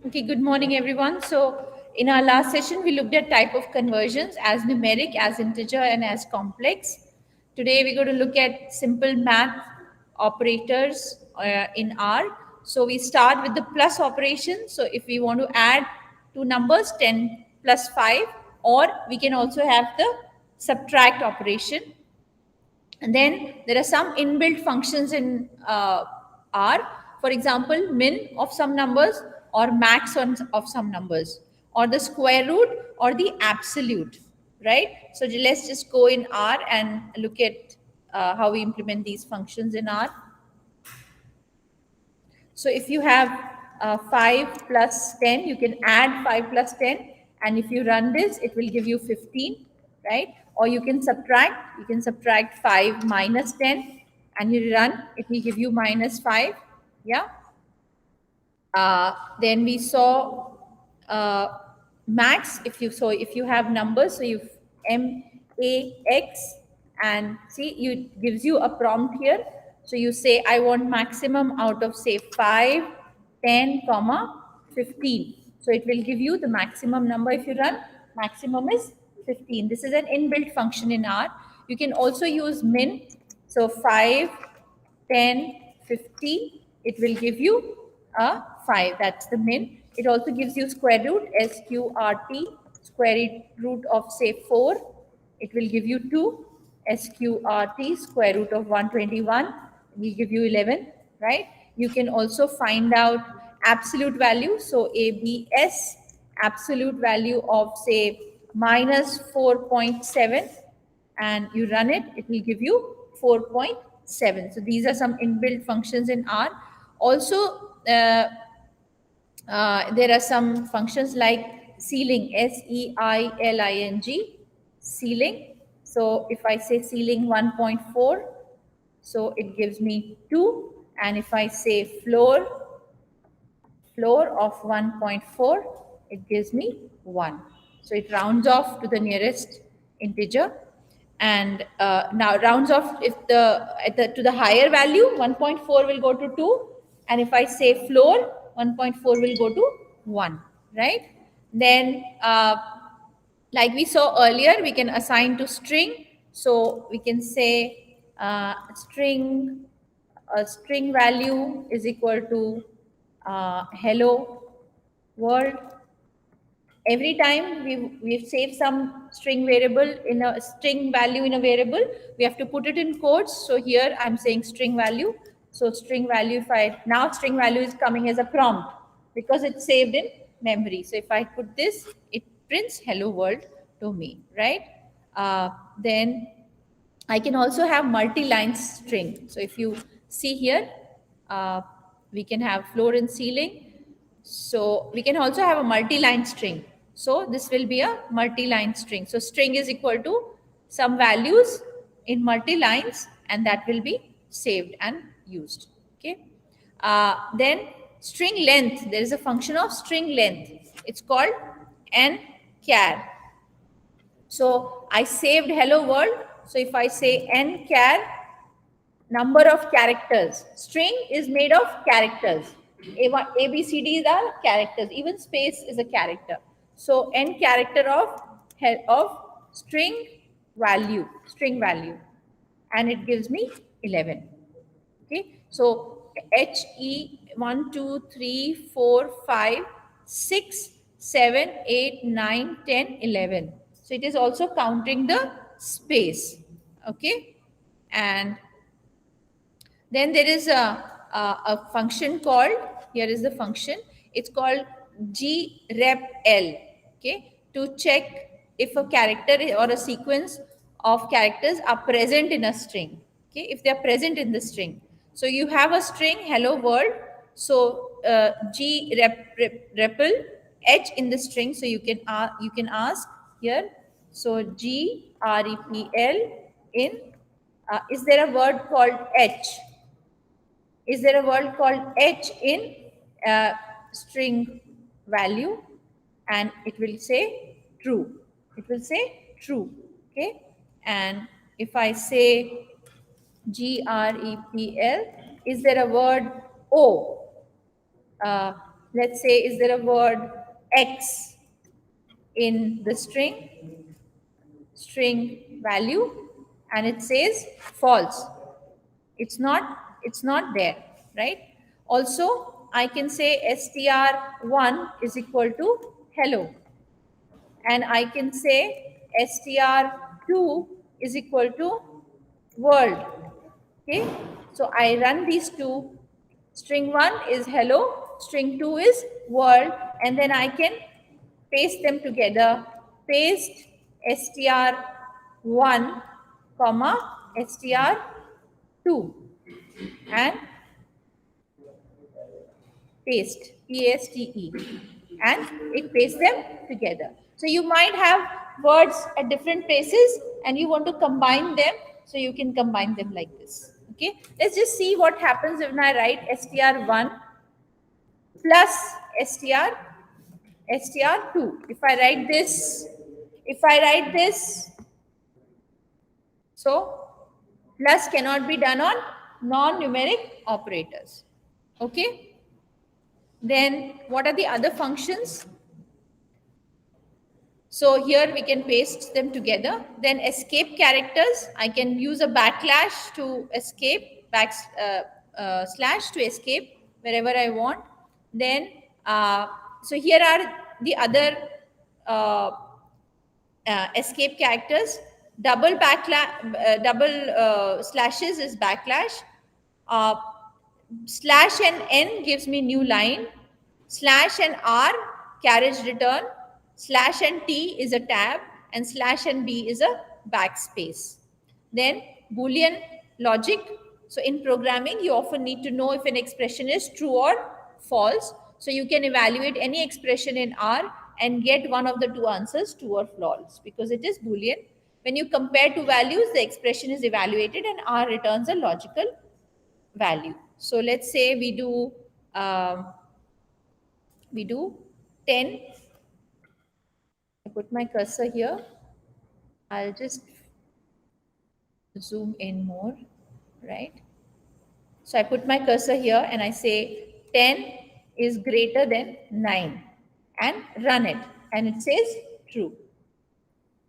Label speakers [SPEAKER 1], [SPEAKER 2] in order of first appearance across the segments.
[SPEAKER 1] Okay, good morning, everyone. So, in our last session, we looked at type of conversions as numeric, as integer, and as complex. Today, we're going to look at simple math operators in R. So, we start with the plus operation. So, if we want to add two numbers, 10 plus 5, or we can also have the subtract operation. And then there are some inbuilt functions in R. For example, min of some numbers or max of some numbers or the square root or the absolute, right? So let's just go in R and look at how we implement these functions in R. So if you have 5 plus 10, you can add 5 plus 10. And if you run this, it will give you 15, right? Or you can subtract 5 minus 10 and you run, it will give you minus 5. Yeah. Then we saw uh, max. If you have numbers, so you max and see it gives you a prompt here. So you say I want maximum out of say 5, 10, comma 15. So it will give you the maximum number. If you run, maximum is 15. This is an inbuilt function in R. You can also use min. So 5, 10, 50, it will give you a 5. That's the min. It also gives you square root, SQRT, square root of say 4. It will give you 2, SQRT, square root of 121. It will give you 11, right? You can also find out absolute value. So ABS, absolute value of say minus 4.7, and you run it, it will give you 4.7. So these are some inbuilt functions in R. Also, there are some functions like ceiling, SEILING, ceiling. So if I say ceiling 1.4, so it gives me 2. And if I say floor of 1.4, it gives me 1. So it rounds off to the nearest integer. And now rounds off if to the higher value, 1.4 will go to 2. And if I say floor, 1.4 will go to 1, right? Then like we saw earlier, we can assign to string. So we can say string value is equal to hello world. Every time we've saved some string variable in a string value in a variable, we have to put it in quotes. So here I'm saying string value. So string value, if I now string value is coming as a prompt because it's saved in memory. So if I put this, it prints hello world to me, right? Then I can also have multi-line string. So if you see here, uh, we can have floor and ceiling. So we can also have a multi-line string. So this will be a multi-line string. So string is equal to some values in multi-lines, and that will be saved and used. Okay. Then string length. There is a function of string length. It's called nchar. So I saved hello world. So if I say nchar, number of characters. String is made of characters. A, B, C, D are characters. Even space is a character. So n character of string value, and it gives me 11. Okay, so HE 1, 2, 3, 4, 5, 6, 7, 8, 9, 10, 11. So it is also counting the space. Okay, and then there is a function called, here is the function, it's called grepl, okay, to check if a character or a sequence of characters are present in a string, okay, if they are present in the string. So you have a string, hello world, so grepl, h in the string, so you can ask here, so grepl in, is there a word called h? Is there a word called h in string value? And it will say true. It will say true. Okay. And if I say grepl, is there a word o? let's say, is there a word X in the string value, and it says false. It's not there, right? Also, I can say str1 is equal to hello, and I can say str2 is equal to world. Okay, so I run these two. String 1 is hello, string 2 is world, and then I can paste them together. Paste str1 comma str2 and paste, paste, and it pastes them together. So you might have words at different places and you want to combine them, so you can combine them like this. Okay, let's just see what happens when I write str1 plus str2. If I write this, so plus cannot be done on non-numeric operators. Okay, then what are the other functions? So here we can paste them together. Then escape characters, I can use a backslash to escape, slash to escape wherever I want. Then, so here are the other uh, escape characters. Double slashes is backslash. Uh, slash and n gives me new line. Slash and r carriage return. Slash and t is a tab, and slash and b is a backspace. Then Boolean logic. So in programming, you often need to know if an expression is true or false. So you can evaluate any expression in R and get one of the two answers, true or false, because it is Boolean. When you compare two values, the expression is evaluated and R returns a logical value. So let's say um, we do 10. I put my cursor here. I'll just zoom in more, right? So I put my cursor here and I say 10 is greater than 9 and run it, and it says true,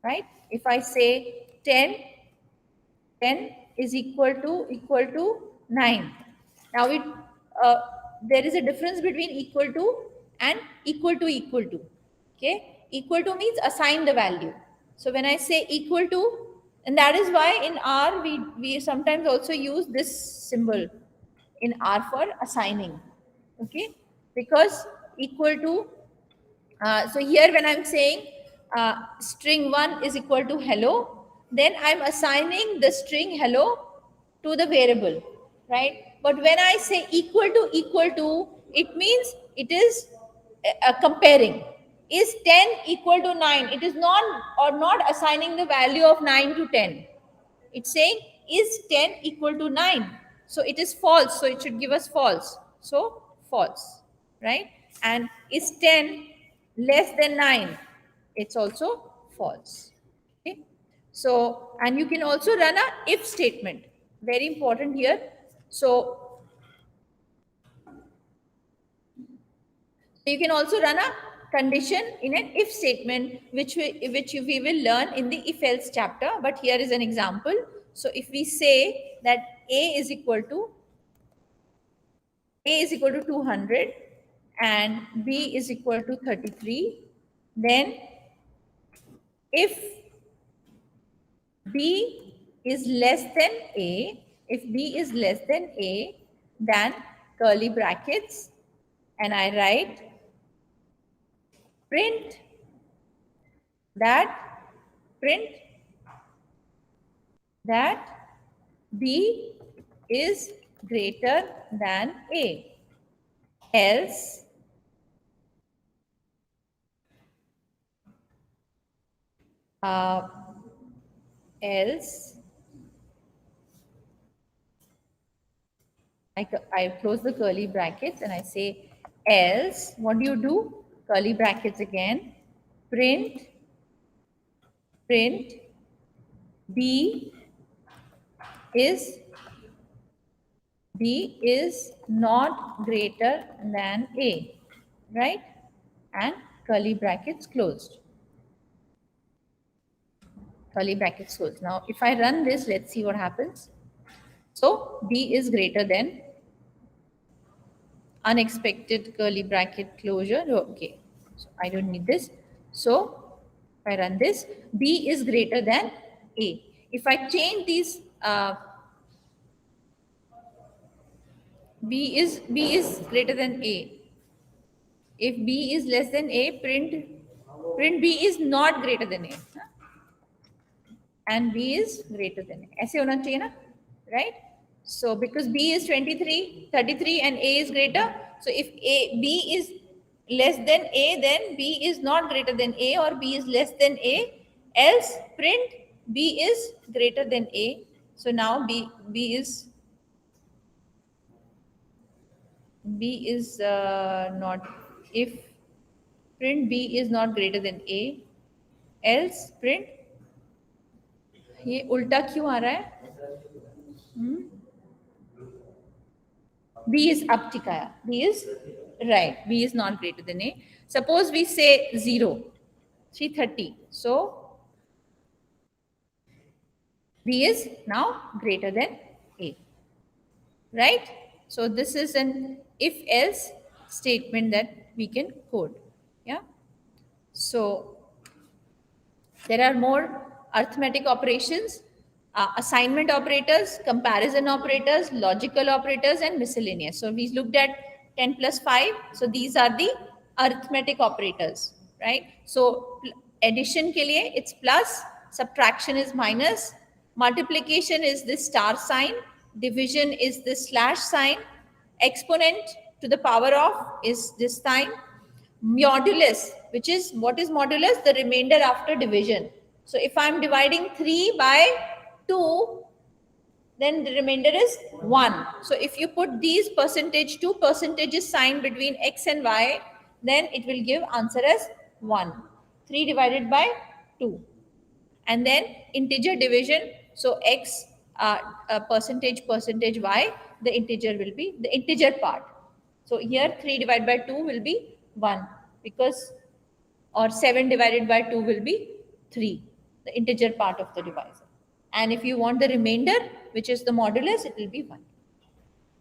[SPEAKER 1] right? If I say 10 is equal to 9. Now uh, there is a difference between equal to and equal to. Okay, equal to means assign the value. So when I say equal to, and that is why in R we sometimes also use this symbol in R for assigning. Okay, because equal to, so here when I'm saying string 1 is equal to hello, then I'm assigning the string hello to the variable, right? But when I say equal to, it means it is comparing. Is 10 equal to 9? It is not assigning the value of 9 to 10. It's saying is 10 equal to 9? So it is false. So it should give us false. So false, right? And is 10 less than 9? It's also false. Okay. So, and you can also run a if statement. Very important here. So you can also run a condition in an if statement, which we will learn in the if else chapter. But here is an example. So if we say that a is equal to 200 and b is equal to 33, then if b is less than a, then curly brackets, and I write print that print that b is greater than a, else uh, else I close the curly brackets and I say else. What do? Curly brackets again. Print b is not greater than a. right? And curly brackets closed. Curly brackets closed. Now, if I run this, let's see what happens. So, B is greater than unexpected curly bracket closure. Okay, so I don't need this. So, if I run this, B is greater than A. If I change these, B is greater than A. If B is less than A, print B is not greater than A. And B is greater than A. ऐसे होना चाहिए ना, right? So because B is 23, 33 and A is greater. So if B is less than A, then B is not greater than A, or B is less than A. Else print B is greater than A. So now B is not, if print B is not greater than A, else print, ये उल्टा क्यों आ रहा है? B is up tikaya. B is right. B is not greater than A. Suppose we say 0, 330. So B is now greater than A. Right? So this is an if else statement that we can code. Yeah. So there are more arithmetic operations, assignment operators, comparison operators, logical operators, and miscellaneous. So we looked at 10 plus 5. So these are the arithmetic operators, right? So addition ke liye it's plus, subtraction is minus, multiplication is this star sign, division is this slash sign, exponent to the power of is this sign, modulus, which is, what is modulus? The remainder after division. So if I'm dividing 3 by 2, then the remainder is 1. So if you put these percentage, 2 percentages sign between x and y, then it will give answer as 1. 3 divided by 2. And then integer division. So x percentage y, the integer will be the integer part. So here 3 divided by 2 will be 1, because, or 7 divided by 2 will be 3, the integer part of the divisor. And if you want the remainder, which is the modulus, it will be 1.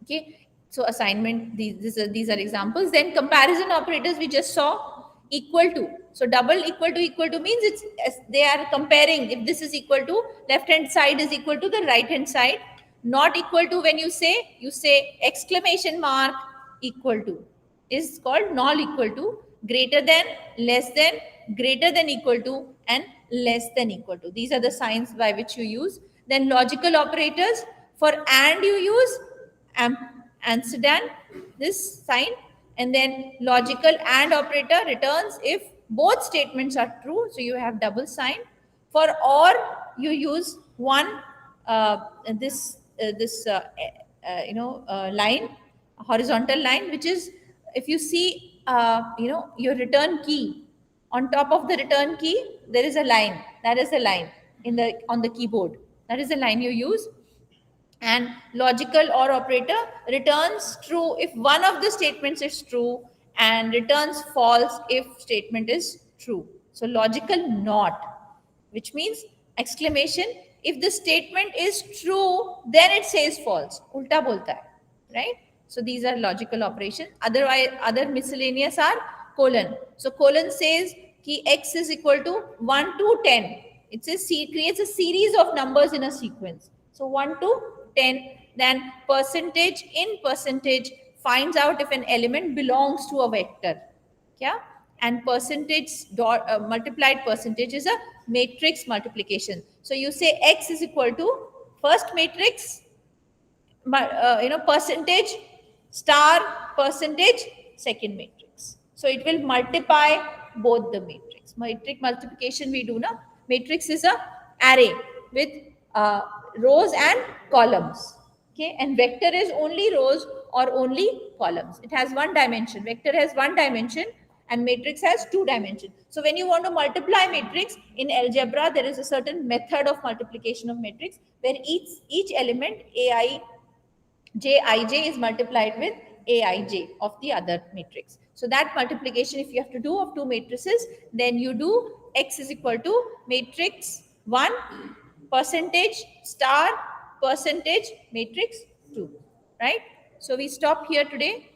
[SPEAKER 1] Okay, so assignment, these are examples. Then comparison operators we just saw, equal to. So double equal to means they are comparing. If this is equal to, left hand side is equal to the right hand side. Not equal to, when you say exclamation mark equal to, is called null equal to, greater than, less than, greater than equal to, and less than equal to. These are the signs by which you use. Then logical operators, for and you use ampersand, this sign, and then logical and operator returns if both statements are true, so you have double sign. For or you use one line, horizontal line, which is, if you see your return key, on top of the return key there is a line, that is a line on the keyboard, that is the line you use. And logical or operator returns true if one of the statements is true, and returns false if statement is true. So logical not, which means exclamation, if the statement is true then it says false, ulta bolta hai, right? So these are logical operations. Otherwise, other miscellaneous are colon. So colon says ki x is equal to 1 to 10. It says creates a series of numbers in a sequence. So 1 to 10. Then percentage in percentage finds out if an element belongs to a vector. Yeah? And percentage multiplied percentage is a matrix multiplication. So you say x is equal to first matrix, percentage star percentage second matrix. So it will multiply both the matrix. Matrix multiplication we do now. Matrix is a array with rows and columns. Okay, and vector is only rows or only columns. It has one dimension. Vector has one dimension and matrix has two dimensions. So when you want to multiply matrix in algebra, there is a certain method of multiplication of matrix where each element ai Jij is multiplied with aij of the other matrix. So that multiplication, if you have to do of two matrices, then you do x is equal to matrix 1 percentage star percentage matrix 2, right? So we stop here today.